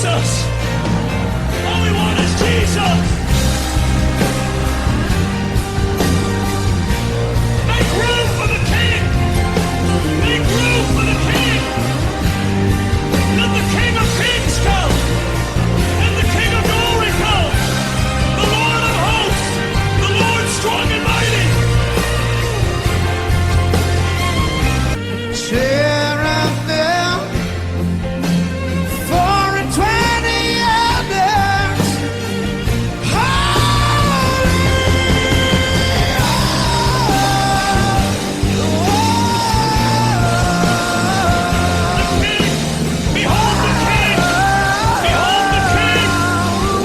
Jesus. All we want is Jesus. Make room for the King. Make room for the King. Let the King of Kings come. Let the King of Glory come. The Lord of hosts. The Lord strong and mighty. Cherubim, 4 and 20 elders, holy, Behold the King! Behold the King!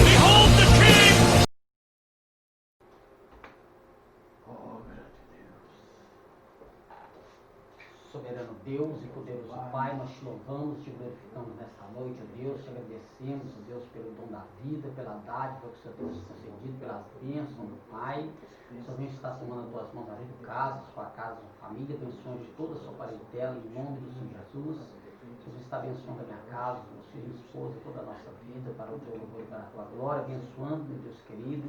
Behold the King! Soberano Deus e poderoso Pai, nós te louvamos, te glorificamos nesta noite, ó Deus, te agradecemos, ó Deus, pelo dom da vida, pela dádiva que o Senhor tem nos concedido, pelas bênçãos do Pai. O Senhor vem estar tomando as tuas mãos na vida do casa, sua casa, sua família, abençoe de toda a sua parentela, em nome do Senhor Jesus. O Senhor está abençoando a minha casa, meus filhos, minha esposa, toda a nossa vida, para o teu louvor e para a tua glória, abençoando, meu Deus querido,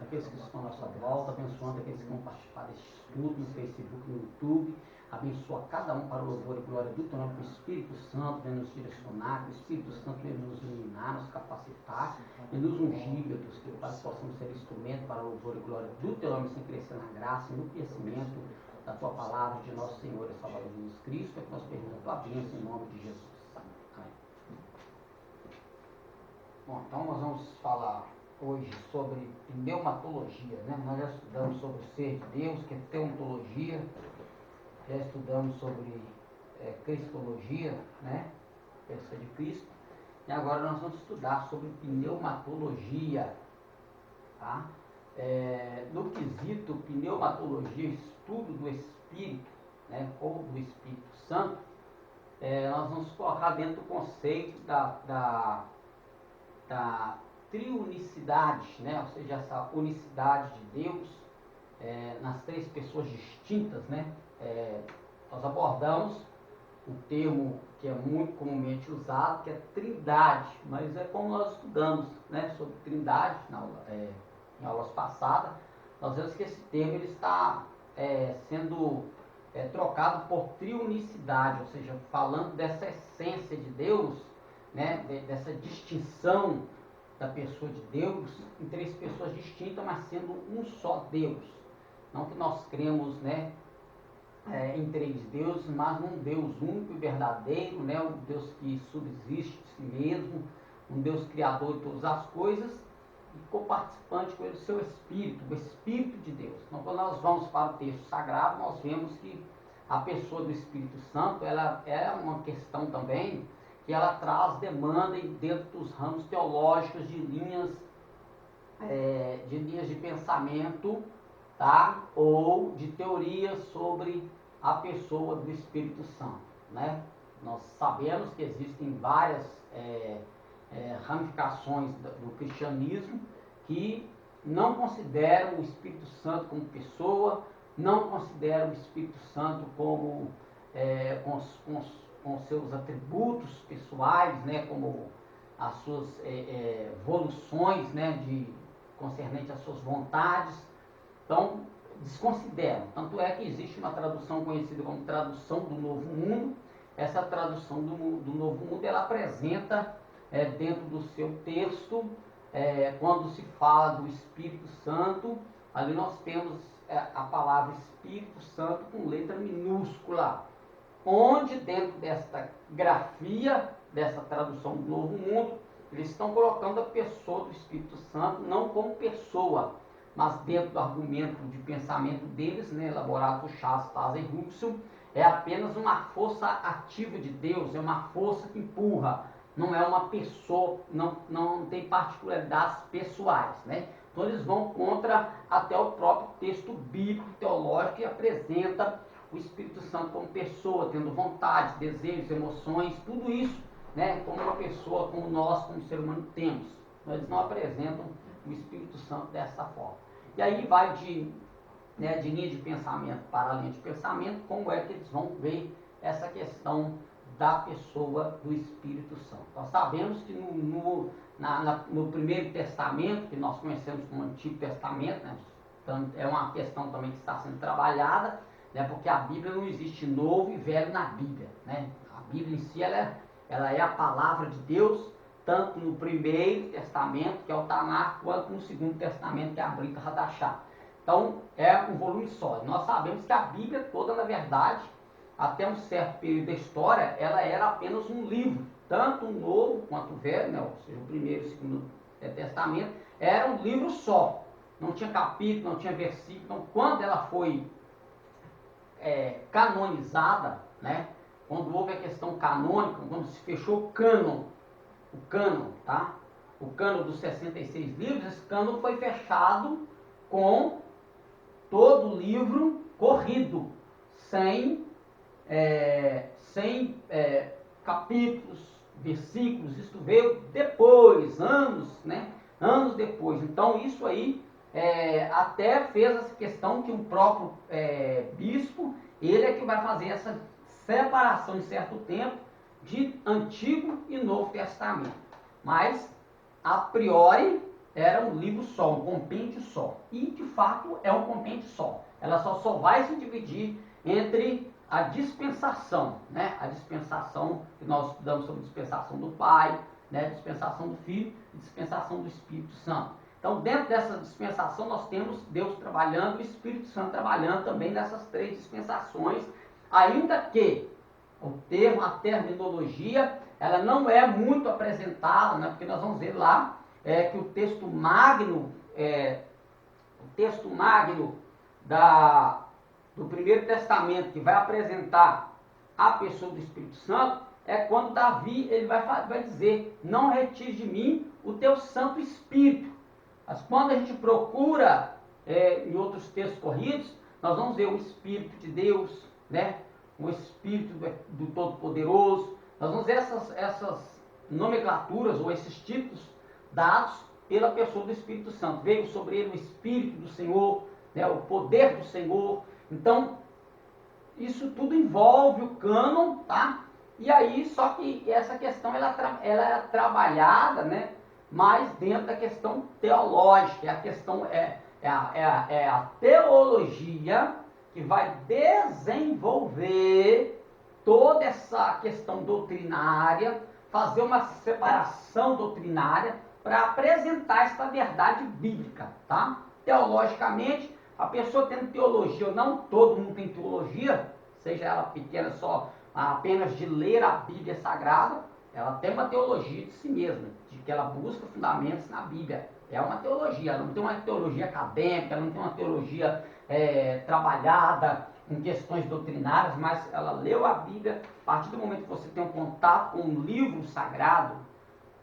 aqueles que estão à nossa volta, abençoando aqueles que vão participar deste estudo no Facebook, no YouTube. Abençoa cada um para o louvor e glória do teu nome, que o Espírito Santo venha nos direcionar, que o Espírito Santo venha nos iluminar, nos capacitar e nos ungir, meu Deus, que para que possamos ser instrumento para o louvor e glória do teu nome, sem crescer na graça e no conhecimento da tua palavra, de nosso Senhor e Salvador Jesus Cristo, é que nós pedimos a tua bênção em nome de Jesus. Amém. Bom, então nós vamos falar hoje sobre pneumatologia, né? Nós já estudamos sobre o ser de Deus, que é teontologia. Já estudamos sobre cristologia, né? Pessoa de Cristo. E agora nós vamos estudar sobre pneumatologia. Tá? No quesito pneumatologia, estudo do Espírito, né? Ou do Espírito Santo, nós vamos colocar dentro do conceito da triunicidade, né? Ou seja, essa unicidade de Deus nas três pessoas distintas, né? Nós abordamos um termo que é muito comumente usado, que é trindade, mas é como nós estudamos, né, sobre trindade em aulas passadas. Nós vemos que esse termo ele está sendo trocado por triunicidade, ou seja, falando dessa essência de Deus, né, dessa distinção da pessoa de Deus em três pessoas distintas, mas sendo um só Deus. Não que nós cremos, né, em três deuses, mas num Deus único e verdadeiro, né, um Deus que subsiste de si mesmo, um Deus criador de todas as coisas e coparticipante com ele do seu Espírito, o Espírito de Deus. Então, quando nós vamos para o texto sagrado, nós vemos que a pessoa do Espírito Santo, ela é uma questão também que ela traz demanda dentro dos ramos teológicos de linhas de pensamento, tá? Ou de teorias sobre a pessoa do Espírito Santo, né? Nós sabemos que existem várias ramificações do cristianismo que não consideram o Espírito Santo como pessoa, não consideram o Espírito Santo como com seus atributos pessoais, né? Como as suas evoluções, né? Concernente às suas vontades. Então, desconsideram. Tanto é que existe uma tradução conhecida como tradução do Novo Mundo. Essa tradução do Novo Mundo, ela apresenta dentro do seu texto, quando se fala do Espírito Santo, ali nós temos a palavra Espírito Santo com letra minúscula, onde dentro desta grafia, dessa tradução do Novo Mundo, eles estão colocando a pessoa do Espírito Santo não como pessoa, mas dentro do argumento de pensamento deles, né, elaborado por Charles Taze Russell, é apenas uma força ativa de Deus, é uma força que empurra, não é uma pessoa, não tem particularidades pessoais, né? Então eles vão contra até o próprio texto bíblico, teológico, que apresenta o Espírito Santo como pessoa, tendo vontade, desejos, emoções, tudo isso, né, como uma pessoa, como nós, como ser humano, temos. Mas eles não apresentam o Espírito Santo dessa forma. E aí vai de linha de pensamento para linha de pensamento, como é que eles vão ver essa questão da pessoa do Espírito Santo. Nós sabemos que no Primeiro Testamento, que nós conhecemos como Antigo Testamento, né, então, é uma questão também que está sendo trabalhada, né, porque a Bíblia não existe novo e velho na Bíblia. Né? A Bíblia em si ela é a palavra de Deus, tanto no Primeiro Testamento, que é o Tanakh, quanto no Segundo Testamento, que é a Brit Hadashah. Então, é um volume só. Nós sabemos que a Bíblia toda, na verdade, até um certo período da história, ela era apenas um livro, tanto o Novo quanto o Velho, né, ou seja, o Primeiro e o Segundo Testamento, era um livro só. Não tinha capítulo, não tinha versículo. Então, quando ela foi canonizada, né, quando houve a questão canônica, quando se fechou o cânon, tá? O cânon dos 66 livros, esse cânon foi fechado com todo o livro corrido, sem capítulos, versículos. Isso veio depois, anos depois. Então isso aí até fez essa questão que o próprio bispo, ele é que vai fazer essa separação em certo tempo de Antigo e Novo Testamento. Mas, a priori, era um livro só, um compêndio só. E, de fato, é um compêndio só. Ela só vai se dividir entre a dispensação, né? A dispensação que nós estudamos sobre dispensação do Pai, né? Dispensação do Filho e dispensação do Espírito Santo. Então, dentro dessa dispensação, nós temos Deus trabalhando e o Espírito Santo trabalhando também nessas três dispensações, ainda que a terminologia, ela não é muito apresentada, né? Porque nós vamos ver lá que o texto magno do Primeiro Testamento, que vai apresentar a pessoa do Espírito Santo, é quando Davi ele vai dizer: não retire de mim o teu Santo Espírito. Mas quando a gente procura em outros textos corridos, nós vamos ver o Espírito de Deus, né? O Espírito do Todo-Poderoso. Nós vamos ver essas nomenclaturas ou esses títulos dados pela pessoa do Espírito Santo. Veio sobre ele o Espírito do Senhor, né? O poder do Senhor. Então, isso tudo envolve o cânon, tá? E aí, só que essa questão ela é trabalhada, né? Mais dentro da questão teológica. A questão é a teologia que vai desenvolver toda essa questão doutrinária, fazer uma separação doutrinária para apresentar essa verdade bíblica, tá? Teologicamente, a pessoa tendo teologia ou não, todo mundo tem teologia, seja ela pequena só apenas de ler a Bíblia Sagrada, ela tem uma teologia de si mesma, de que ela busca fundamentos na Bíblia. É uma teologia, ela não tem uma teologia acadêmica, ela não tem uma teologia trabalhada em questões doutrinárias, mas ela leu a Bíblia. A partir do momento que você tem um contato com o livro sagrado,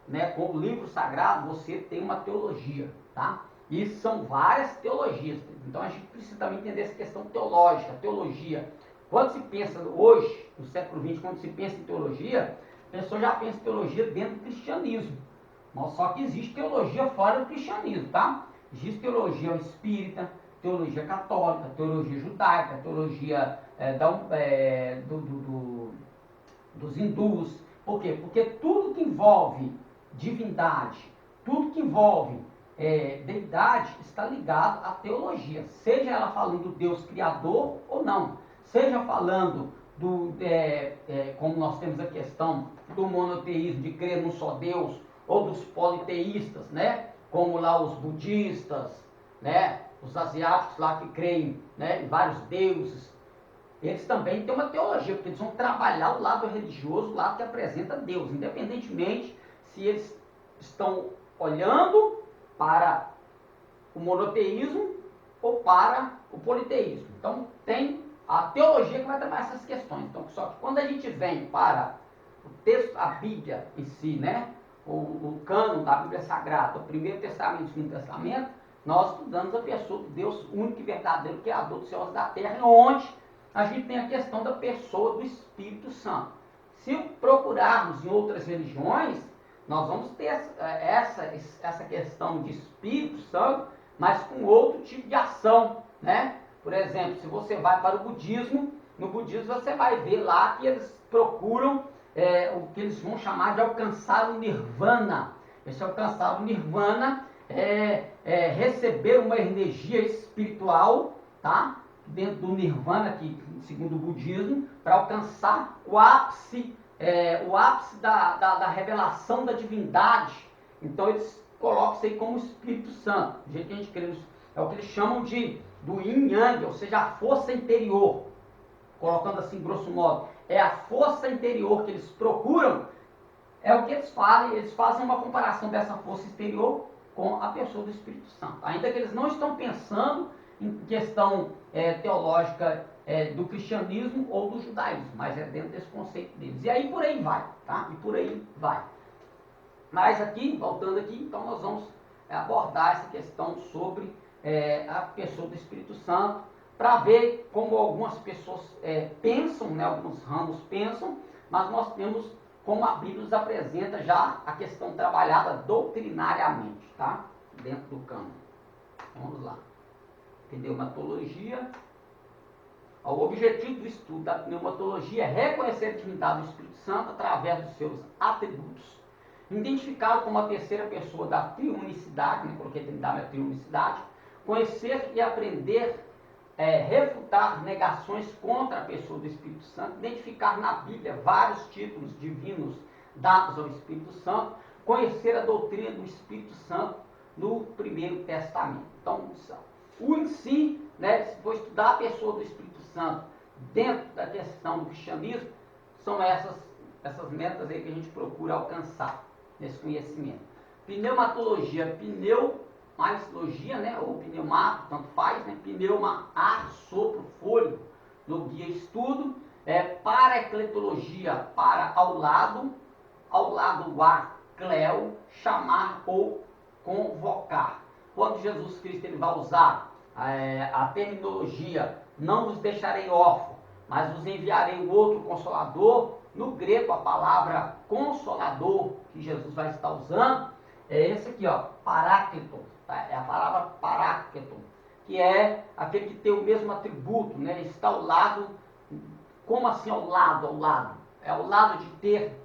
né, com o livro sagrado, você tem uma teologia, tá? E são várias teologias. Então a gente precisa também entender essa questão teológica, teologia. Quando se pensa hoje, no século XX, quando se pensa em teologia, a pessoa já pensa em teologia dentro do cristianismo. Mas só que existe teologia fora do cristianismo, tá? Existe teologia espírita, teologia católica, teologia judaica, teologia dos hindus. Por quê? Porque tudo que envolve divindade, tudo que envolve deidade está ligado à teologia. Seja ela falando do Deus Criador ou não. Seja falando como nós temos a questão do monoteísmo, de crer num só Deus, ou dos politeístas, né? Como lá os budistas, né? Os asiáticos lá que creem, né, em vários deuses. Eles também têm uma teologia, porque eles vão trabalhar o lado religioso, o lado que apresenta Deus, independentemente se eles estão olhando para o monoteísmo ou para o politeísmo. Então tem a teologia que vai trabalhar essas questões. Então, só que quando a gente vem para o texto, a Bíblia em si, né, o cânon da Bíblia Sagrada, o Primeiro Testamento e o Segundo Testamento, nós estudamos a pessoa do Deus único e verdadeiro, Criador dos céus e da terra, onde a gente tem a questão da pessoa do Espírito Santo. Se procurarmos em outras religiões, nós vamos ter essa questão de Espírito Santo, mas com outro tipo de ação, né? Por exemplo, se você vai para o budismo, no budismo você vai ver lá que eles procuram o que eles vão chamar de alcançar o nirvana. Esse alcançar o nirvana é receber uma energia espiritual, tá? Dentro do nirvana, que segundo o budismo, para alcançar o ápice da revelação da divindade. Então eles colocam isso aí como Espírito Santo, do jeito que a gente crê. É o que eles chamam do yin yang, ou seja, a força interior. Colocando assim, grosso modo, é a força interior que eles procuram, é o que eles fazem uma comparação dessa força exterior com a pessoa do Espírito Santo. Ainda que eles não estão pensando em questão teológica do cristianismo ou do judaísmo, mas é dentro desse conceito deles. E aí por aí vai, tá? E por aí vai. Mas aqui, voltando aqui, então nós vamos abordar essa questão sobre a pessoa do Espírito Santo, para ver como algumas pessoas pensam, né, alguns ramos pensam, mas nós temos como a Bíblia nos apresenta já a questão trabalhada doutrinariamente, tá? Dentro do campo. Vamos lá. Pneumatologia. O objetivo do estudo da pneumatologia é reconhecer a divindade do Espírito Santo através dos seus atributos, identificado como a terceira pessoa da triunicidade, né? Coloquei trindade, a triunicidade, conhecer e aprender, refutar negações contra a pessoa do Espírito Santo, identificar na Bíblia vários títulos divinos dados ao Espírito Santo, conhecer a doutrina do Espírito Santo no Primeiro Testamento. Então, o em si, né, se for estudar a pessoa do Espírito Santo dentro da questão do cristianismo, são essas metas aí que a gente procura alcançar nesse conhecimento. Pneumatologia, mais logia, né, ou pneumato, tanto faz, né, pneuma, ar, sopro, fôlego, no guia estudo. Paracletologia, para ao lado o ar, cleo, chamar ou convocar. Quando Jesus Cristo ele vai usar a terminologia, não vos deixarei órfão, mas vos enviarei o outro Consolador, no grego a palavra Consolador, que Jesus vai estar usando, é esse aqui, ó, Paráclito, tá? É a palavra Paráclito, que é aquele que tem o mesmo atributo, né? Está ao lado. Como assim ao lado? É ao lado de ter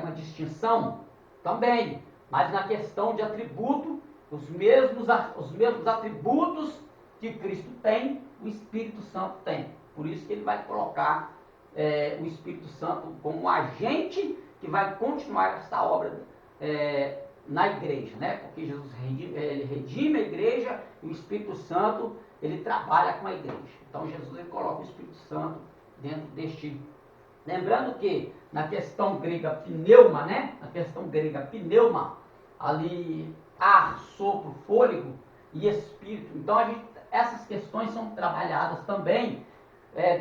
uma distinção? Também, mas na questão de atributo, os mesmos atributos que Cristo tem, o Espírito Santo tem. Por isso que ele vai colocar o Espírito Santo como um agente que vai continuar essa obra na igreja, né? Porque Jesus redime a igreja e o Espírito Santo ele trabalha com a igreja. Então Jesus ele coloca o Espírito Santo dentro deste. Lembrando que na questão grega pneuma, né? Na questão grega pneuma, ali ar, sopro, fôlego e espírito. Então essas questões são trabalhadas também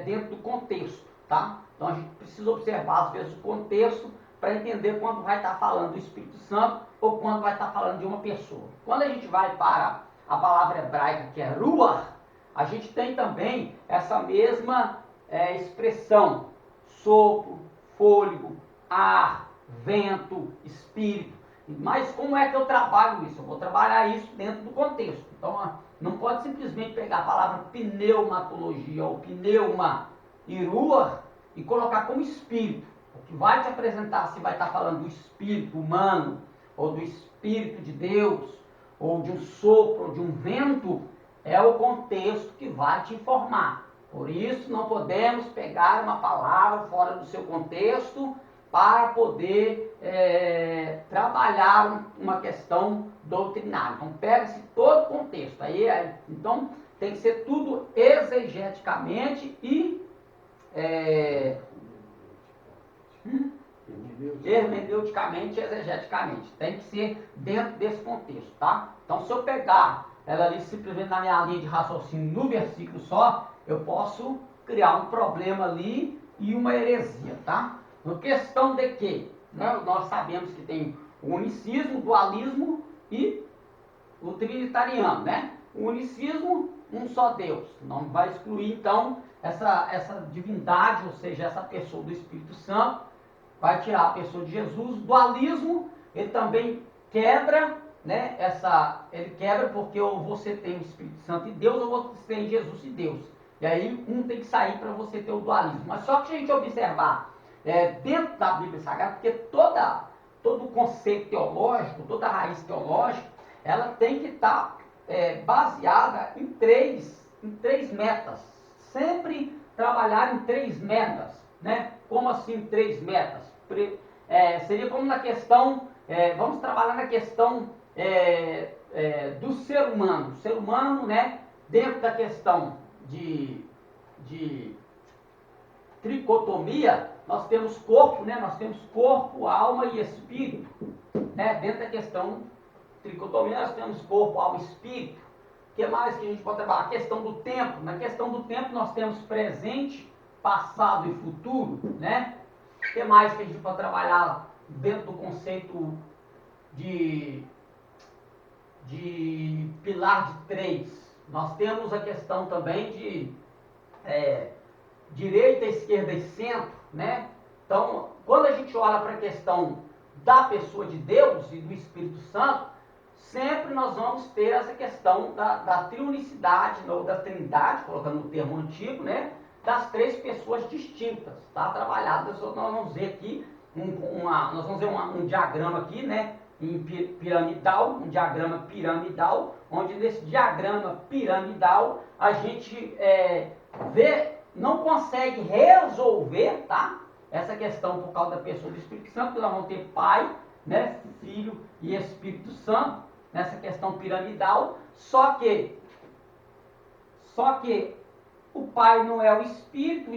dentro do contexto, tá? Então a gente precisa observar às vezes o contexto para entender quando vai estar falando do Espírito Santo ou quando vai estar falando de uma pessoa. Quando a gente vai para a palavra hebraica que é ruach, a gente tem também essa mesma expressão, sopro, fôlego, ar, vento, espírito. Mas como é que eu trabalho isso? Eu vou trabalhar isso dentro do contexto. Então não pode simplesmente pegar a palavra pneumatologia ou pneuma e ruach e colocar como espírito. O que vai te apresentar se vai estar falando do espírito humano, ou do espírito de Deus, ou de um sopro, ou de um vento, é o contexto que vai te informar. Por isso não podemos pegar uma palavra fora do seu contexto para poder trabalhar uma questão doutrinária. Então pega-se todo o contexto. Então tem que ser tudo exegeticamente e hermeneuticamente e exegeticamente. Tem que ser dentro desse contexto, tá? Então se eu pegar ela ali simplesmente na minha linha de raciocínio no versículo só, eu posso criar um problema ali e uma heresia, tá? Uma questão de que nós sabemos que tem o unicismo, o dualismo e o trinitariano, né? O unicismo, um só Deus. Não vai excluir, então, essa divindade, ou seja, essa pessoa do Espírito Santo, vai tirar a pessoa de Jesus. O dualismo, ele também quebra, né? Ele quebra porque ou você tem o Espírito Santo e Deus, ou você tem Jesus e Deus. E aí um tem que sair para você ter o dualismo. Mas só que se a gente observar dentro da Bíblia Sagrada, porque todo conceito teológico, toda raiz teológica, ela tem que estar baseada em três metas. Sempre trabalhar em 3 metas, né? Como assim 3 metas? Seria como na questão, vamos trabalhar na questão do ser humano. O ser humano, né, dentro da questão de tricotomia, nós temos corpo, né? Nós temos corpo, alma e espírito, né? Dentro da questão tricotomia, nós temos corpo, alma e espírito. O que mais que a gente pode trabalhar? A questão do tempo. Na questão do tempo, nós temos presente, passado e futuro, né? O que mais que a gente pode trabalhar dentro do conceito de pilar de 3? Nós temos a questão também de direita, esquerda e centro, né? Então, quando a gente olha para a questão da pessoa de Deus e do Espírito Santo, sempre nós vamos ter essa questão da triunicidade, ou da trindade, colocando o termo antigo, né? Das 3 pessoas distintas, tá? Trabalhadas, nós vamos ver aqui, nós vamos ver um diagrama aqui, né? Em piramidal, um diagrama piramidal, onde nesse diagrama piramidal a gente não consegue resolver, tá? Essa questão por causa da pessoa do Espírito Santo, porque nós vamos ter Pai, né, Filho e Espírito Santo, nessa questão piramidal, só que o Pai não é o Espírito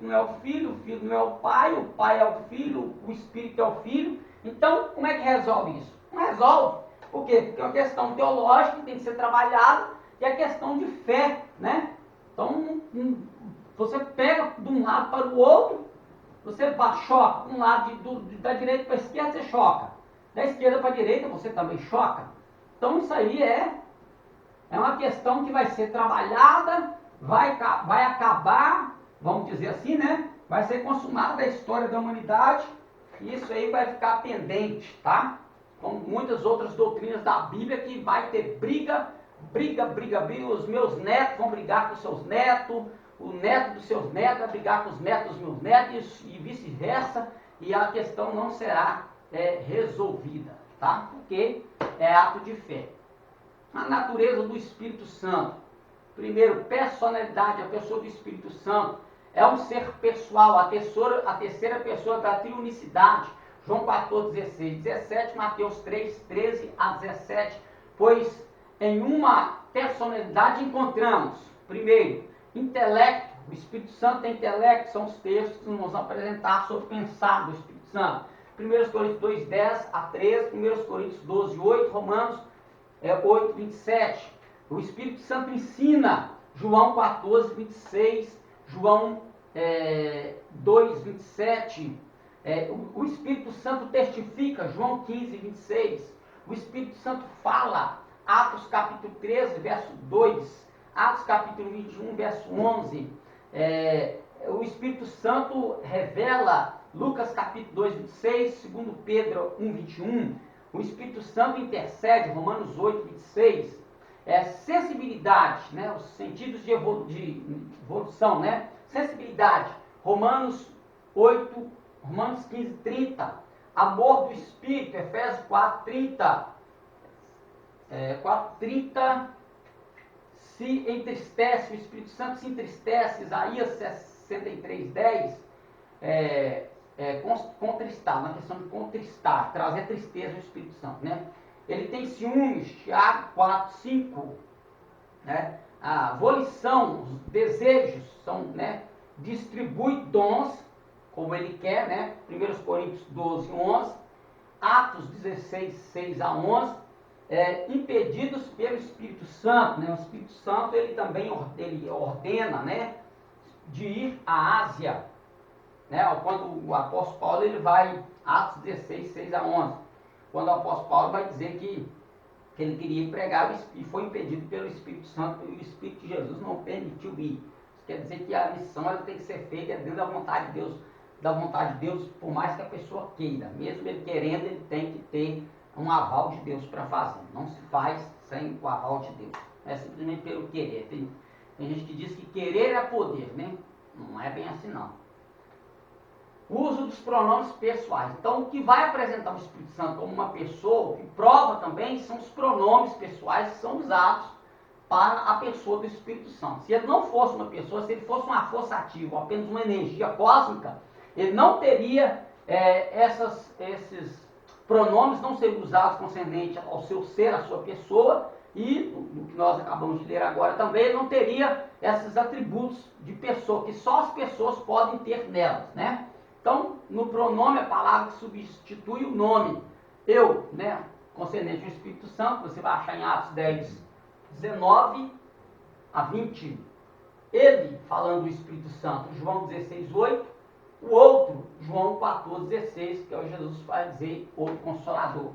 não é o Filho não é o Pai é o Filho, o Espírito é o Filho. Então, como é que resolve isso? Não resolve. Por quê? Porque é uma questão teológica que tem que ser trabalhada e a questão de fé, né? Então, você pega de um lado para o outro, você choca de um lado da direita para a esquerda, você choca. Da esquerda para a direita, você também choca. Então, isso aí é uma questão que vai ser trabalhada, vai acabar, vamos dizer assim, né? Vai ser consumada a história da humanidade. E isso aí vai ficar pendente, tá? Como muitas outras doutrinas da Bíblia, que vai ter briga. Os meus netos vão brigar com os seus netos, o neto dos seus netos vai brigar com os netos dos meus netos e vice-versa. E a questão não será resolvida, tá? Porque é ato de fé. A natureza do Espírito Santo. Primeiro, personalidade, a pessoa do Espírito Santo. É um ser pessoal, a terceira pessoa da triunicidade. João 14, 16, 17, Mateus 3, 13 a 17. Pois em uma personalidade encontramos, primeiro, intelecto. O Espírito Santo tem intelecto, são os textos que nós vamos apresentar sobre o pensar do Espírito Santo. 1 Coríntios 2, 10 a 13, 1 Coríntios 12, 8, Romanos 8, 27. O Espírito Santo ensina, João 14, 26, João 2, 27, o Espírito Santo testifica, João 15, 26, o Espírito Santo fala, Atos capítulo 13, verso 2, Atos capítulo 21, verso 11, o Espírito Santo revela, Lucas capítulo 2, 26, 2 Pedro 1, 21, o Espírito Santo intercede, Romanos 8, 26, sensibilidade, né, os sentidos de evolução, né? Sensibilidade, Romanos 15, 30. Amor do Espírito, Efésios 4, 30. 4, 30. Se entristece, o Espírito Santo se entristece, Isaías 63, 10. Contristar, uma questão de contristar, trazer tristeza ao Espírito Santo, né? Ele tem ciúmes, Tiago 4, 5. Né? A volição, os desejos, são, né, distribui dons, como ele quer, né? 1 Coríntios 12, 11, Atos 16, 6 a 11, impedidos pelo Espírito Santo, né? O Espírito Santo, ele também ordena, né, de ir à Ásia, né? Quando o apóstolo Paulo, ele vai, Atos 16, 6 a 11, quando o apóstolo Paulo vai dizer que ele queria pregar e foi impedido pelo Espírito Santo, e o Espírito de Jesus não permitiu ir. Isso quer dizer que a missão, ela tem que ser feita dentro da vontade de Deus, por mais que a pessoa queira. Mesmo ele querendo, ele tem que ter um aval de Deus para fazer. Não se faz sem o aval de Deus. Não é simplesmente pelo querer. Tem gente que diz que querer é poder, né? Não é bem assim, não. uso dos pronomes pessoais. Então, o que vai apresentar o Espírito Santo como uma pessoa, o que prova também, são os pronomes pessoais que são usados para a pessoa do Espírito Santo. Se ele não fosse uma pessoa, se ele fosse uma força ativa, apenas uma energia cósmica, ele não teria esses pronomes, não seriam usados concernente ao seu ser, à sua pessoa, e, no que nós acabamos de ler agora também, ele não teria esses atributos de pessoa, que só as pessoas podem ter nelas, né? Então, no pronome, a palavra que substitui o nome, eu, né, concernente ao Espírito Santo, você vai achar em Atos 10, 19 a 20, ele falando do Espírito Santo, João 16, 8, o outro, João 14, 16, que é o Jesus vai dizer, o Consolador.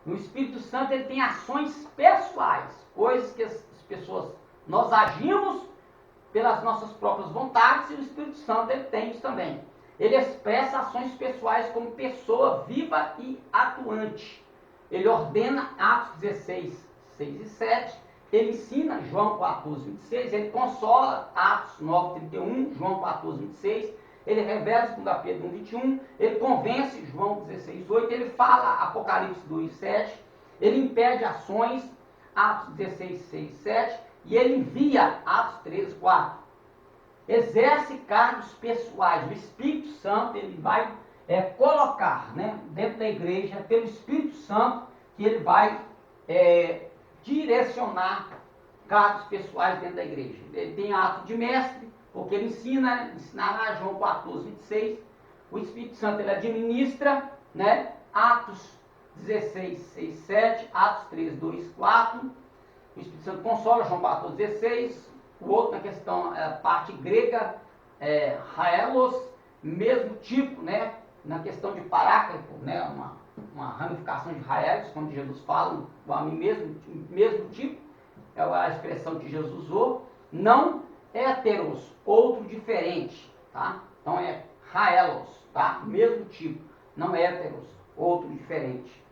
O Espírito Santo, ele tem ações pessoais, coisas que as pessoas, nós agimos pelas nossas próprias vontades, e o Espírito Santo, ele tem isso também. Ele expressa ações pessoais como pessoa viva e atuante. Ele ordena, Atos 16, 6 e 7, ele ensina, João 14, 26, ele consola, Atos 9, 31, João 14, 26, ele revela, 2 Pedro 1, 21, ele convence, João 16, 8, ele fala, Apocalipse 2, 7, ele impede ações, Atos 16, 6, 7, e ele envia, Atos 13, 4. Exerce cargos pessoais. O Espírito Santo, ele vai colocar, né, dentro da igreja, pelo Espírito Santo, que ele vai direcionar cargos pessoais dentro da igreja. Ele tem ato de mestre, porque ele ensinará, João 14, 26. O Espírito Santo, ele administra, né, Atos 16, 6, 7, Atos 3, 2, 4. O Espírito Santo consola, João 14, 16. O outro, na questão, parte grega, haelos, mesmo tipo, né, na questão de paráclito, né, uma ramificação de haelos, quando Jesus fala, o mesmo tipo, é a expressão que Jesus usou, não heteros, outro diferente, tá? Então é haelos, tá? Mesmo tipo, não heteros, outro diferente.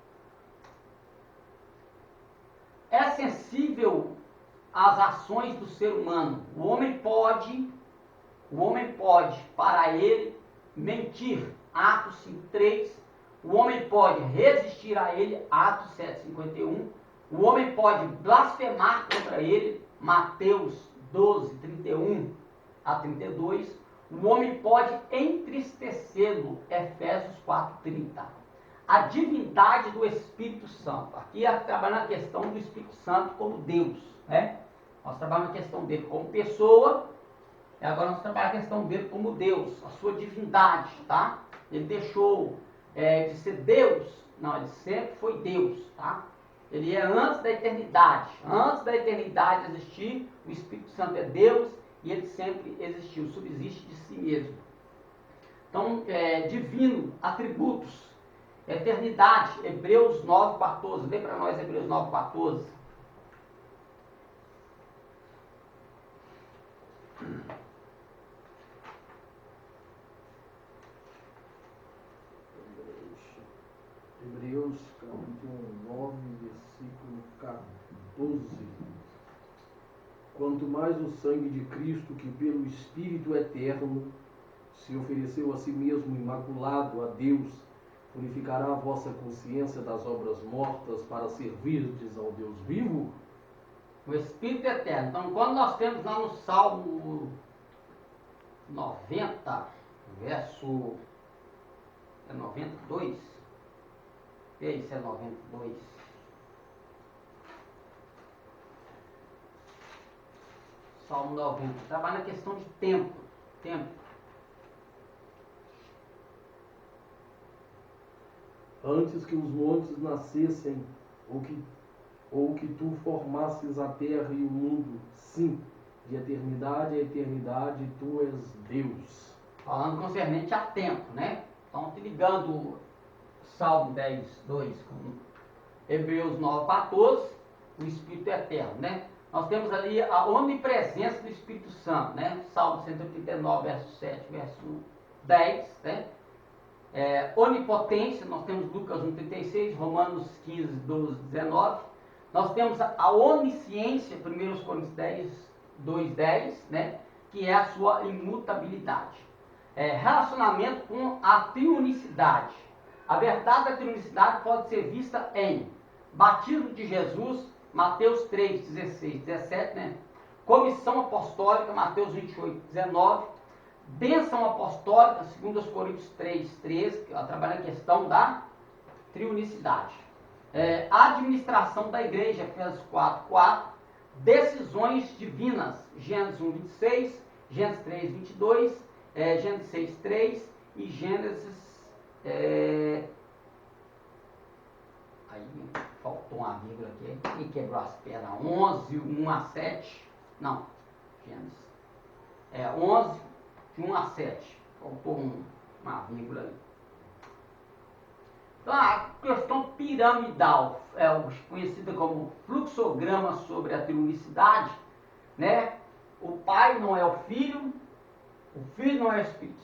É sensível às ações do ser humano. O homem pode, para ele, mentir, Atos 5:3. O homem pode resistir a ele, Atos 7:51. O homem pode blasfemar contra ele, Mateus 12, 31 a 32. O homem pode entristecê-lo, Efésios 4:30. A divindade do Espírito Santo. Aqui trabalhando a questão do Espírito Santo como Deus, né? Nós trabalhamos a questão dele como pessoa, e agora nós trabalhamos a questão dele como Deus, a sua divindade, tá? Ele deixou de ser Deus, não, ele sempre foi Deus, tá? Ele é antes da eternidade. Antes da eternidade existir, o Espírito Santo é Deus e ele sempre existiu, subsiste de si mesmo. Então, divino, atributos, eternidade, Hebreus 9:14. Lê para nós Hebreus 9:14. Hebreus capítulo 9, versículo 14. Quanto mais o sangue de Cristo, que pelo Espírito eterno se ofereceu a si mesmo imaculado a Deus, purificará a vossa consciência das obras mortas para servirdes ao Deus vivo? O Espírito eterno. Então, quando nós temos lá no Salmo 90, verso 92, e aí, se é 92? Salmo 90. Trabalha na questão de tempo. Antes que os montes nascessem, ou que tu formasses a terra e o mundo, sim, de eternidade a eternidade, tu és Deus. Falando concernente a tempo, né? Então, ligando Salmo 10, 2 com Hebreus 9, 14, o Espírito eterno, né? Nós temos ali a onipresença do Espírito Santo, né? Salmo 139, verso 7, verso 10, né? Onipotência, nós temos Lucas 1,36, Romanos 15, 12, 19. Nós temos a onisciência, 1 Coríntios 10, 2, 10, né? Que é a sua imutabilidade. relacionamento com a triunicidade. A verdade da triunicidade pode ser vista em batismo de Jesus, Mateus 3, 16, 17, né? Comissão apostólica, Mateus 28, 19, bênção apostólica, 2 Coríntios 3, 13, que trabalha a questão da triunicidade. Administração da igreja, Efésios 4, 4, decisões divinas, Gênesis 1, 26, Gênesis 3, 22, Gênesis 6, 3 e Gênesis... aí faltou uma vírgula aqui, e quebrou as pernas, 11, 1 a 7, não, Gênesis, 11, de 1 a 7, faltou uma vírgula ali. Então, a questão piramidal, conhecida como fluxograma sobre a triunicidade, né? O Pai não é o Filho não é o Espírito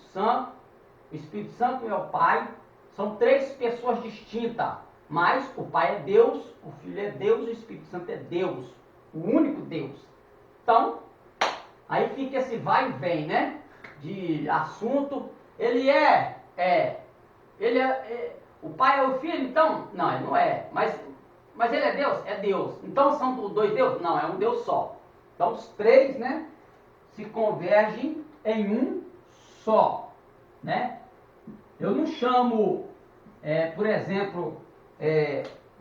Santo não é o Pai, são três pessoas distintas, mas o Pai é Deus, o Filho é Deus, o Espírito Santo é Deus, o único Deus. Então, aí fica esse vai e vem, né? De assunto, o Pai é o Filho, então? Não, ele não é. Mas ele é Deus? É Deus. Então são dois deuses? Não, é um Deus só. Então os três, né, se convergem em um só, né? Eu não chamo, por exemplo,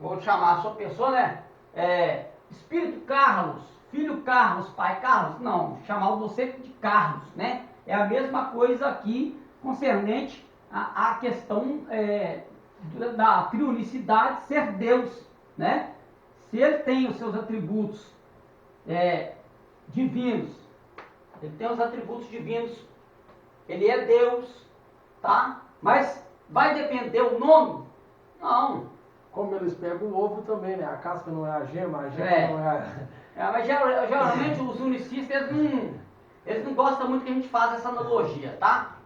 vou chamar a sua pessoa, né? Espírito Carlos, Filho Carlos, Pai Carlos. Não, chamar você de Carlos, né? É a mesma coisa aqui concernente à questão da triunicidade ser Deus, né? Se ele tem os seus atributos divinos, ele tem os atributos divinos, ele é Deus, tá? Mas vai depender o nome? Não. Como eles pegam o ovo também, né? A casca não é a gema não é a... Mas geralmente os unicistas, eles não gostam muito que a gente faça essa analogia, tá?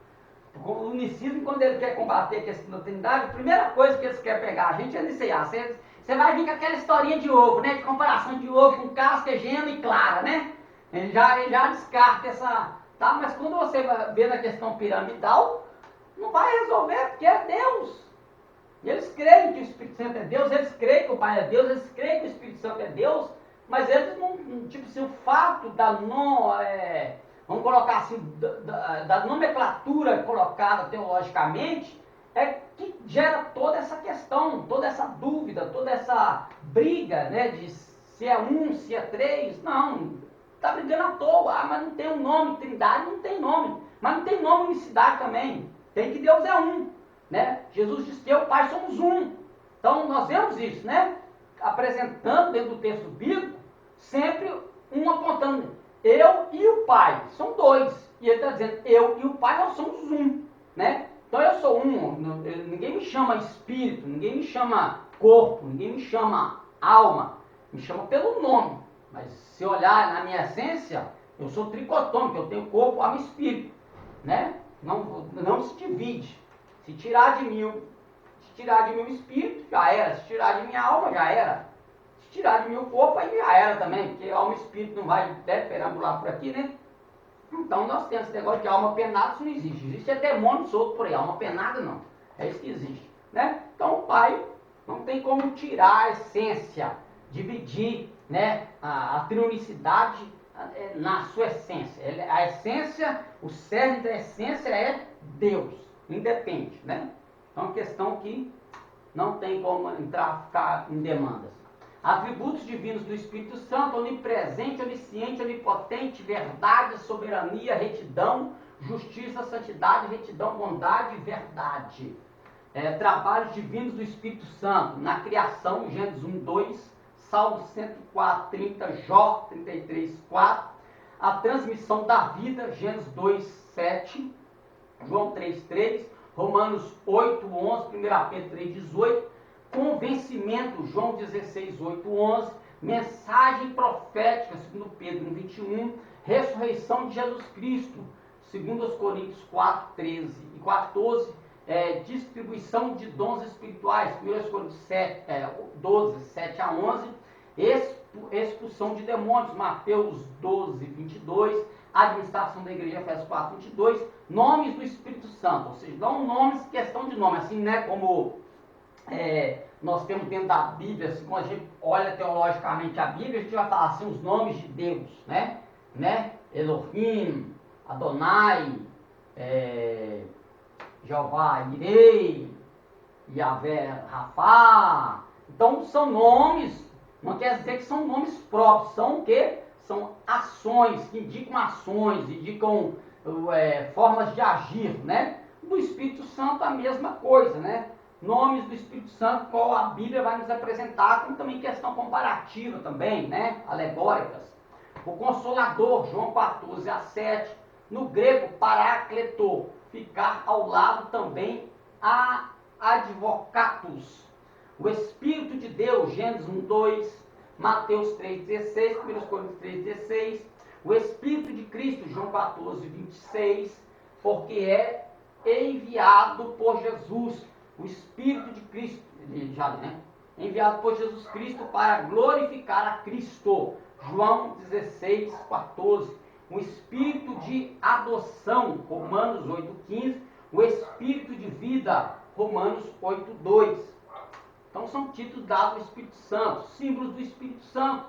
O unicismo, quando ele quer combater a questão da Trindade, a primeira coisa que eles querem pegar a gente é iniciar. Você vai vir com aquela historinha de ovo, né? De comparação de ovo com casca, gema e clara, né? Ele já descarta essa... Tá? Mas quando você vai ver na questão piramidal, não vai resolver, porque é Deus. Eles creem que o Espírito Santo é Deus, eles creem que o Pai é Deus, eles creem que o Espírito Santo é Deus, mas eles não... Tipo assim, o fato da vamos colocar assim, da nomenclatura colocada teologicamente, é que gera toda essa questão, toda essa dúvida, toda essa briga, né, de se é um, se é três. Não, está brigando à toa. Mas não tem um nome, Trindade não tem nome, mas não tem nome unicidade também, tem que Deus é um, né? Jesus disse que eu e o Pai somos um. Então nós vemos isso, né, apresentando dentro do texto bíblico, sempre um apontando, eu e o Pai, são dois. E ele está dizendo, eu e o Pai, nós somos um, né? Então eu sou um, ninguém me chama espírito, ninguém me chama corpo, ninguém me chama alma, me chama pelo nome. Mas se olhar na minha essência, eu sou tricotômico, eu tenho corpo, alma e espírito, né? Não se divide. Se tirar de mim o espírito, já era. Se tirar de minha alma, já era. Tirar de mim o corpo, aí já era também, porque alma e espírito não vai perambular por aqui, né? Então nós temos esse negócio de alma penada, isso não existe. Existe até demônio solto por aí, alma penada não. É isso que existe, né? Então o Pai não tem como tirar a essência, dividir, né, a triunicidade na sua essência. A essência, o cerne da essência é Deus, independe, né? Então é uma questão que não tem como ficar em demandas. Atributos divinos do Espírito Santo: onipresente, onisciente, onipotente, verdade, soberania, retidão, justiça, santidade, retidão, bondade e verdade. Trabalhos divinos do Espírito Santo na criação, Gênesis 1, 2, Salmo 104, 30, Jó 33, 4. A transmissão da vida, Gênesis 2, 7, João 3, 3, Romanos 8, 11, 1 Pedro 3, 18. Convencimento, João 16, 8, 11, mensagem profética, 2 Pedro 1, 21, ressurreição de Jesus Cristo, 2 Coríntios 4, 13 e 14, distribuição de dons espirituais, 1 Coríntios 12, 7 a 11, expulsão de demônios, Mateus 12, 22, administração da igreja, Efésios 4, 22, nomes do Espírito Santo, ou seja, não nomes, questão de nome, assim, né, como nós temos dentro da Bíblia, assim, quando a gente olha teologicamente a Bíblia, a gente vai falar assim, os nomes de Deus, né, Elohim, Adonai, Jeová Irei, Yahvé Rafá. Então são nomes, não quer dizer que são nomes próprios, são o quê? São ações, que indicam ações, indicam formas de agir, né? Do Espírito Santo a mesma coisa, né? Nomes do Espírito Santo, qual a Bíblia vai nos apresentar, como também questão comparativa também, né? Alegóricas. O Consolador, João 14 a 7, no grego parácleto, ficar ao lado também a advocatus. O Espírito de Deus, Gênesis 1, 2, Mateus 3,16, 1 Coríntios 3,16. O Espírito de Cristo, João 14, 26, porque é enviado por Jesus. O Espírito de Cristo, enviado por Jesus Cristo para glorificar a Cristo. João 16, 14. O Espírito de adoção, Romanos 8, 15. O Espírito de vida, Romanos 8, 2. Então são títulos dados ao Espírito Santo, símbolos do Espírito Santo,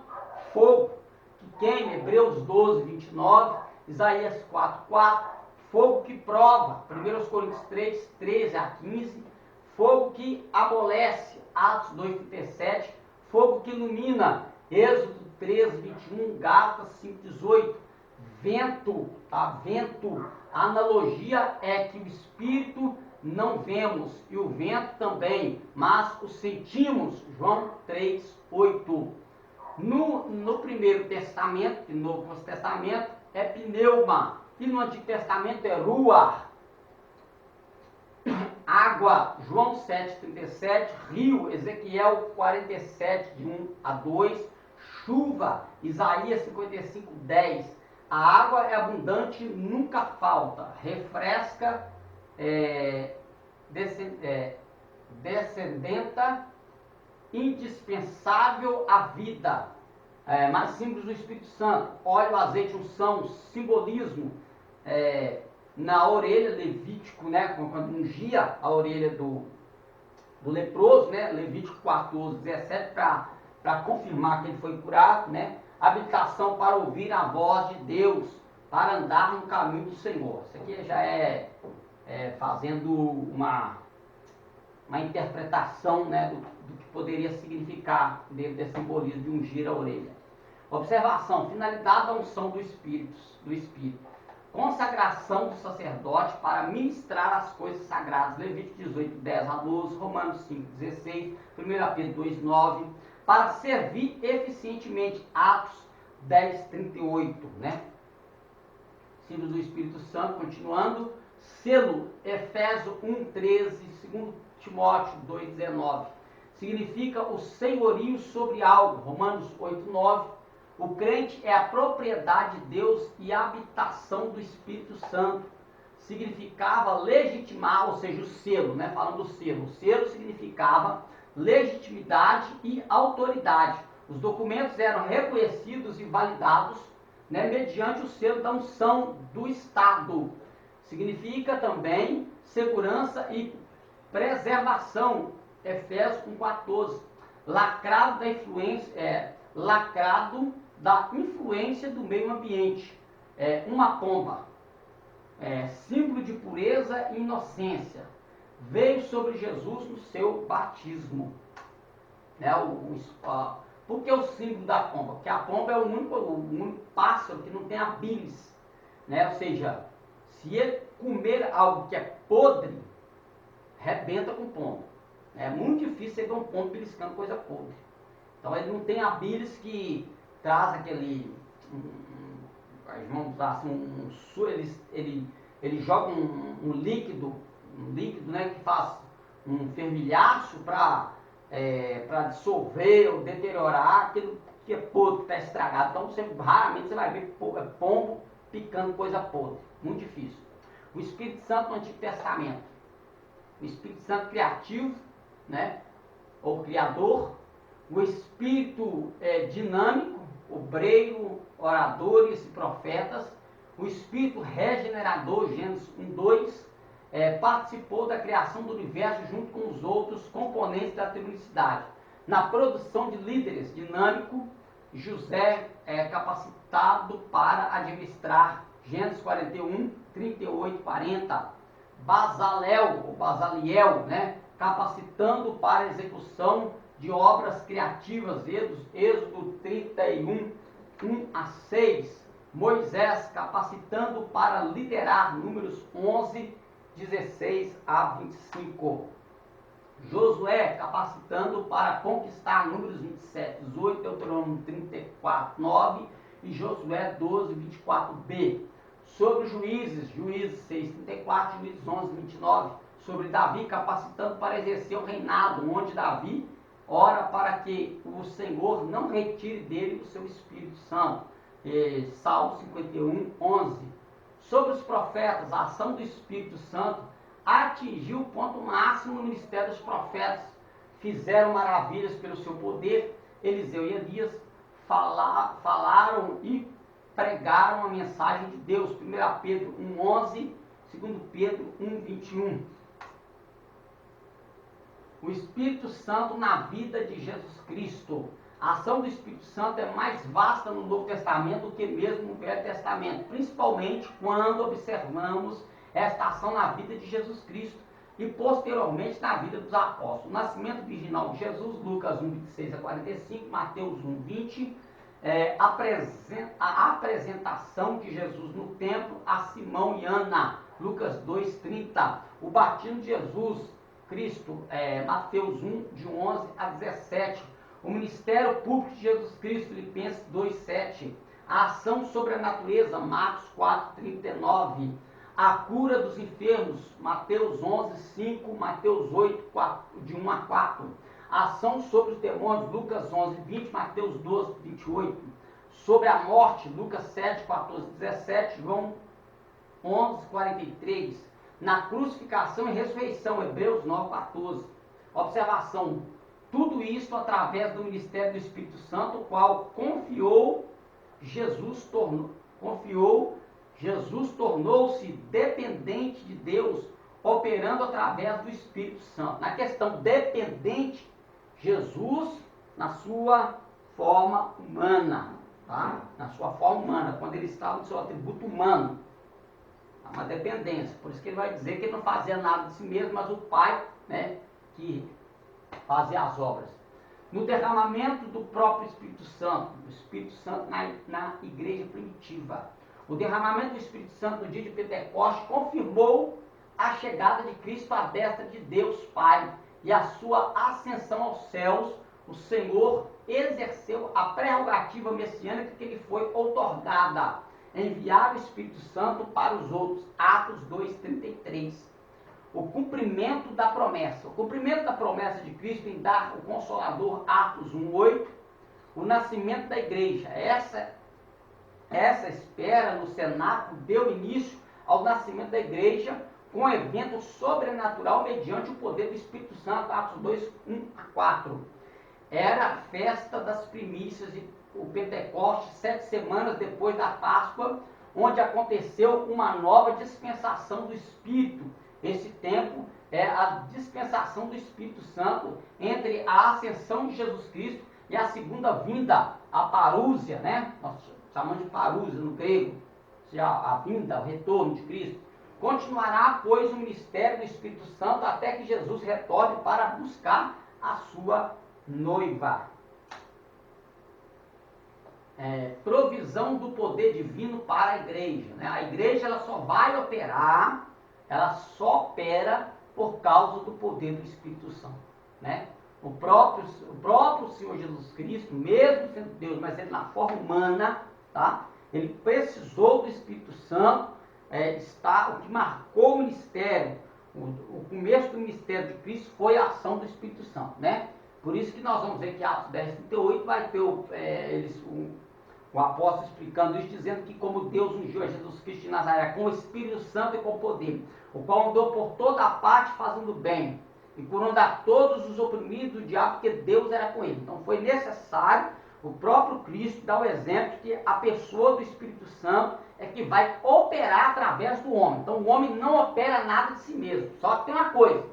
fogo, que queima, Hebreus 12, 29, Isaías 4, 4, fogo que prova, 1 Coríntios 3, 13 a 15, fogo que abolece, Atos 2, 37, fogo que ilumina, Êxodo 13, 21, Gálatas 5, 18, vento, tá? Vento, a analogia é que o Espírito não vemos, e o vento também, mas o sentimos, João 3, 8. No Primeiro Testamento, e no Novo Testamento, é pneuma, e no Antigo Testamento é ruach. Água, João 7, 37, rio, Ezequiel 47, de 1 a 2, chuva, Isaías 55, 10. A água é abundante, nunca falta, refresca, descendenta, indispensável à vida. Mais símbolos do Espírito Santo, óleo, azeite, unção, simbolismo, na orelha, Levítico, né, quando ungia a orelha do leproso, né, Levítico 14, 17, para confirmar que ele foi curado, né, habilitação para ouvir a voz de Deus, para andar no caminho do Senhor. Isso aqui já fazendo uma interpretação, né, do que poderia significar dentro desse simbolismo de ungir a orelha. Observação, finalidade da unção do Espírito. Consagração do sacerdote para ministrar as coisas sagradas, Levítico 18, 10 a 12, Romanos 5, 16, 1 Pedro 2, 9, para servir eficientemente, Atos 10, 38, né? Símbolos do Espírito Santo, continuando, selo, Efésios 1, 13, 2 Timóteo 2, 19, significa o senhorio sobre algo, Romanos 8, 9, o crente é a propriedade de Deus e a habitação do Espírito Santo, significava legitimar, ou seja, o selo, né? Falando do selo, o selo significava legitimidade e autoridade. Os documentos eram reconhecidos e validados, né, mediante o selo da unção do Estado. Significa também segurança e preservação, Efésios 1,14. Lacrado da influência do meio ambiente. Uma pomba, símbolo de pureza e inocência, veio sobre Jesus no seu batismo. Por que o símbolo da pomba? Porque a pomba é o único pássaro que não tem a bilis, né? Ou seja, se ele comer algo que é podre, rebenta com o pombo. É muito difícil você ver um pombo beliscando coisa podre. Então ele não tem a bilis que traz aquele, vamos usar assim, ele joga um líquido, né, que faz um fermilhaço para dissolver ou deteriorar aquilo que é podre, que está estragado. Então raramente você vai ver pombo picando coisa podre, muito difícil. O Espírito Santo no Antigo Testamento, o Espírito Santo criativo, né, ou criador, o espírito dinâmico, obreiro, oradores e profetas, o espírito regenerador, Gênesis 1:2, participou da criação do universo junto com os outros componentes da trinicidade. Na produção de líderes dinâmico, José é capacitado para administrar, Gênesis 41, 38, 40. Basaliel, né, capacitando para a execução de obras criativas, Êxodo 31, 1 a 6. Moisés capacitando para liderar, Números 11, 16 a 25. Josué capacitando para conquistar, Números 27, 18, Deuteronômio 34, 9 e Josué 12, 24b. Sobre Juízes 6, 34, Juízes 11, 29. Sobre Davi capacitando para exercer o reinado, onde Davi ora para que o Senhor não retire dele o seu Espírito Santo. Salmo 51, 11. Sobre os profetas, a ação do Espírito Santo atingiu o ponto máximo no ministério dos profetas. Fizeram maravilhas pelo seu poder. Eliseu e Elias falaram e pregaram a mensagem de Deus. 1 Pedro 1,11, 2 Pedro 1,21. O Espírito Santo na vida de Jesus Cristo. A ação do Espírito Santo é mais vasta no Novo Testamento do que mesmo no Velho Testamento, principalmente quando observamos esta ação na vida de Jesus Cristo e posteriormente na vida dos apóstolos. O nascimento virginal de Jesus, Lucas 1, 26 a 45, Mateus 1, 20, a apresentação de Jesus no templo a Simão e Ana, Lucas 2, 30, o batismo de Jesus Cristo, Mateus 1, de 11 a 17, o ministério público de Jesus Cristo, Filipenses 2, 7, a ação sobre a natureza, Marcos 4, 39, a cura dos enfermos, Mateus 11, 5, Mateus 8, 4, de 1 a 4, a ação sobre os demônios, Lucas 11, 20, Mateus 12, 28, sobre a morte, Lucas 7, 14, 17, João 11, 43, na crucificação e ressurreição, Hebreus 9, 14. Observação, tudo isso através do ministério do Espírito Santo, o qual Jesus tornou-se dependente de Deus, operando através do Espírito Santo. Na questão dependente, Jesus, na sua forma humana, tá? Na sua forma humana, quando ele estava no seu atributo humano, uma dependência. Por isso que ele vai dizer que ele não fazia nada de si mesmo, mas o Pai, né, que fazia as obras. No derramamento do próprio Espírito Santo, o Espírito Santo na igreja primitiva. O derramamento do Espírito Santo no dia de Pentecostes confirmou a chegada de Cristo à destra de Deus Pai e a sua ascensão aos céus. O Senhor exerceu a prerrogativa messiânica que lhe foi outorgada, enviar o Espírito Santo para os outros. Atos 2:33. O cumprimento da promessa. O cumprimento da promessa de Cristo em dar o Consolador, Atos 1:8. O nascimento da igreja. Essa espera no cenáculo deu início ao nascimento da igreja com um evento sobrenatural mediante o poder do Espírito Santo, Atos 2:1 a 4. Era a festa das primícias e o Pentecostes, 7 semanas depois da Páscoa, onde aconteceu uma nova dispensação do Espírito. Esse tempo é a dispensação do Espírito Santo entre a ascensão de Jesus Cristo e a segunda vinda, a parúzia, né? Nós chamamos de parúzia no grego, a vinda, o retorno de Cristo. Continuará, pois, o ministério do Espírito Santo até que Jesus retorne para buscar a sua noiva. Provisão do poder divino para a igreja, né? A igreja ela só vai operar, ela só opera por causa do poder do Espírito Santo, né? O próprio Senhor Jesus Cristo, mesmo sendo Deus, mas ele na forma humana, tá? Ele precisou do Espírito Santo, o que marcou o ministério, o começo do ministério de Cristo foi a ação do Espírito Santo, né? Por isso que nós vamos ver que Atos 10:38 vai ter o apóstolo explicando isso, dizendo que como Deus ungiu a Jesus Cristo de Nazaré com o Espírito Santo e com poder, o qual andou por toda a parte fazendo bem e curando a todos os oprimidos do diabo, porque Deus era com ele. Então foi necessário o próprio Cristo dar o exemplo que a pessoa do Espírito Santo é que vai operar através do homem. Então o homem não opera nada de si mesmo. Só que tem uma coisa,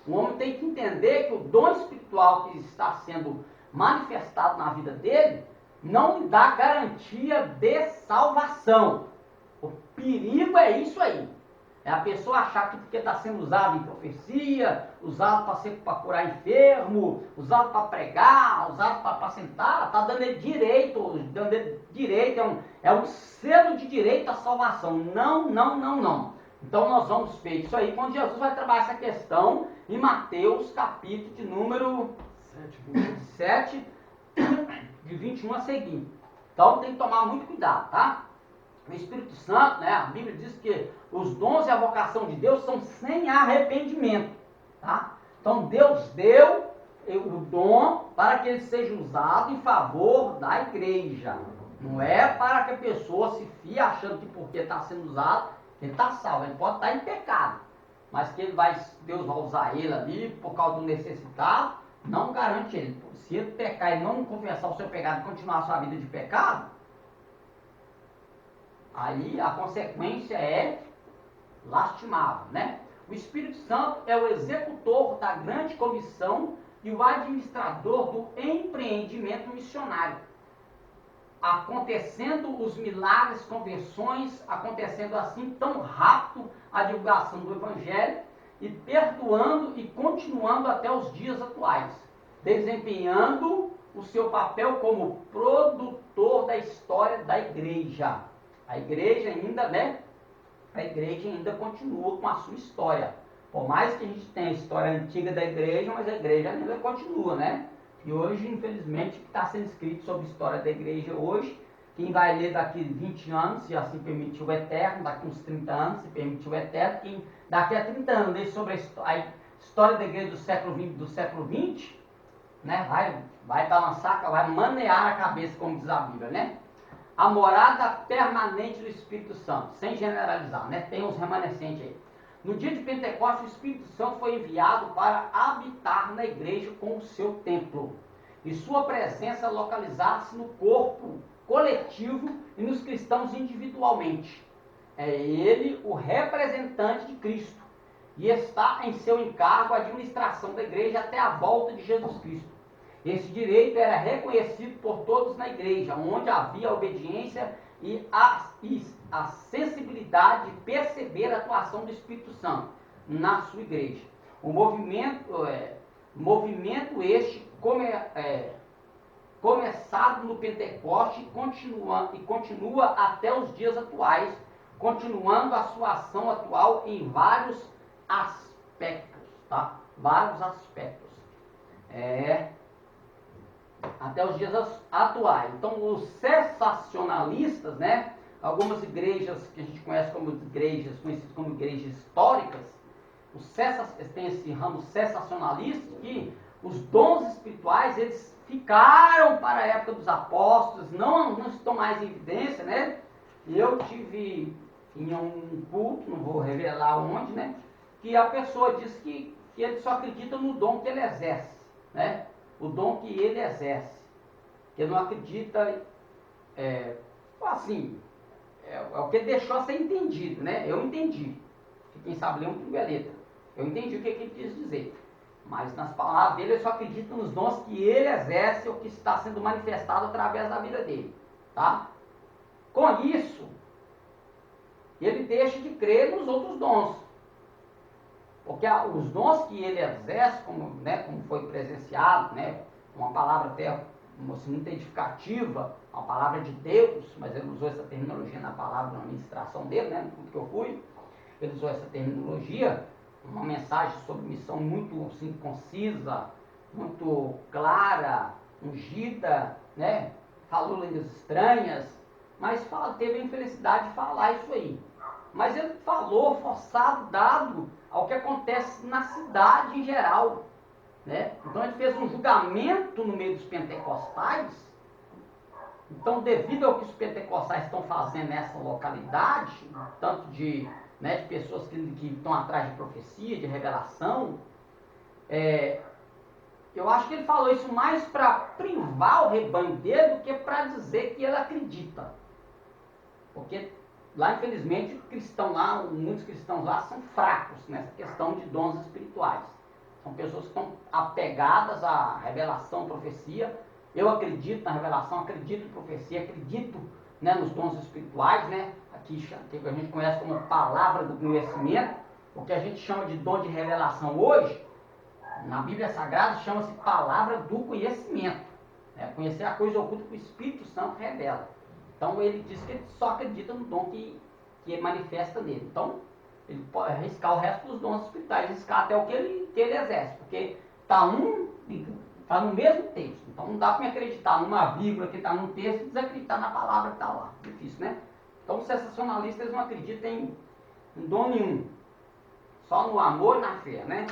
o homem tem que entender que o dom espiritual que está sendo manifestado na vida dele não lhe dá garantia de salvação. O perigo é isso aí. É a pessoa achar que porque está sendo usado em profecia, usado para curar enfermo, usado para pregar, usado para apacentar, está dando ele direito, é um selo de direito à salvação. Não, não, não, não. Então nós vamos ver isso aí quando Jesus vai trabalhar essa questão em Mateus capítulo de número 7, de 21 a seguir. Então tem que tomar muito cuidado, tá? O Espírito Santo, né, a Bíblia diz que os dons e a vocação de Deus são sem arrependimento, tá? Então Deus deu o dom para que ele seja usado em favor da igreja. Não é para que a pessoa se fie achando que porque está sendo usado, ele está salvo. Ele pode estar em pecado, mas que Deus vai usar ele ali por causa do necessitado, não garante ele. Se ele pecar e não confessar o seu pecado e continuar a sua vida de pecado, aí a consequência é lastimável, né? O Espírito Santo é o executor da grande comissão e o administrador do empreendimento missionário. Acontecendo os milagres, conversões, acontecendo assim tão rápido a divulgação do Evangelho e perdoando e continuando até os dias atuais, desempenhando o seu papel como produtor da história da igreja. A igreja ainda, né? A igreja ainda continua com a sua história. Por mais que a gente tenha a história antiga da igreja, mas a igreja ainda continua, né? E hoje, infelizmente, está sendo escrito sobre a história da igreja hoje. Quem vai ler daqui 20 anos, se assim permitiu o eterno, daqui uns 30 anos, se permitiu o eterno, quem daqui a 30 anos lê sobre a história da igreja do século XX, né? Vai balançar, vai manear a cabeça, como diz a Bíblia, né? A morada permanente do Espírito Santo, sem generalizar, né? Tem uns remanescentes aí. No dia de Pentecostes, o Espírito Santo foi enviado para habitar na igreja com o seu templo. E sua presença localizar-se no corpo coletivo e nos cristãos individualmente. É ele o representante de Cristo. E está em seu encargo a administração da igreja até a volta de Jesus Cristo. Esse direito era reconhecido por todos na igreja, onde havia obediência e a sensibilidade de perceber a atuação do Espírito Santo na sua igreja. O movimento este começado no Pentecoste e continua até os dias atuais, continuando a sua ação atual em vários aspectos, tá? Vários aspectos. Até os dias atuais. Então, os sensacionalistas, né? Algumas igrejas que a gente conhece como igrejas, conhecidas como igrejas históricas, tem esse ramo sensacionalista que os dons espirituais, eles ficaram para a época dos apóstolos, não estão mais em evidência, né? Eu tive em um culto, não vou revelar onde, né? Que a pessoa diz que ele só acredita no dom que ele exerce, né? O dom que ele exerce, que ele não acredita, assim, é o que ele deixou a ser entendido, né? Eu entendi, que quem sabe ler um pingo é letra, eu entendi o que ele quis dizer, mas nas palavras dele eu só acredito nos dons que ele exerce ou que está sendo manifestado através da vida dele, tá? Com isso, ele deixa de crer nos outros dons, porque os dons que ele exerce, como foi presenciado, né, uma palavra até muito edificativa, uma palavra de Deus, mas ele usou essa terminologia na palavra, na ministração dele, né, no culto que eu fui, ele usou essa terminologia, uma mensagem sobre missão muito assim, concisa, muito clara, ungida, né, falou línguas estranhas, mas teve a infelicidade de falar isso aí. Mas ele falou forçado, dado ao que acontece na cidade em geral, né? Então ele fez um julgamento no meio dos pentecostais. Então, devido ao que os pentecostais estão fazendo nessa localidade, tanto de pessoas que estão atrás de profecia, de revelação, Eu acho que ele falou isso mais para privar o rebanho dele do que para dizer que ele acredita. Porque lá, infelizmente, muitos cristãos lá são fracos nessa questão de dons espirituais. São pessoas que estão apegadas à revelação, profecia. Eu acredito na revelação, acredito em profecia, acredito, né, nos dons espirituais, né, que a gente conhece como palavra do conhecimento. O que a gente chama de dom de revelação hoje, na Bíblia Sagrada, chama-se palavra do conhecimento. Né? Conhecer a coisa oculta que o Espírito Santo revela. Então ele diz que ele só acredita no dom que manifesta nele. Então ele pode arriscar o resto dos dons espirituais, arriscar até o que ele exerce, porque está no mesmo texto. Então não dá para me acreditar numa vírgula que está num texto e desacreditar na palavra que está lá. Difícil, né? Então os sensacionalistas não acreditam em dom nenhum, só no amor e na fé, né?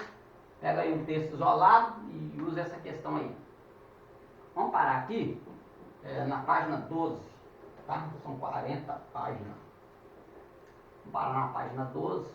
Pega aí um texto isolado e usa essa questão aí. Vamos parar aqui, na página 12, tá? São 40 páginas. Vamos parar na página 12.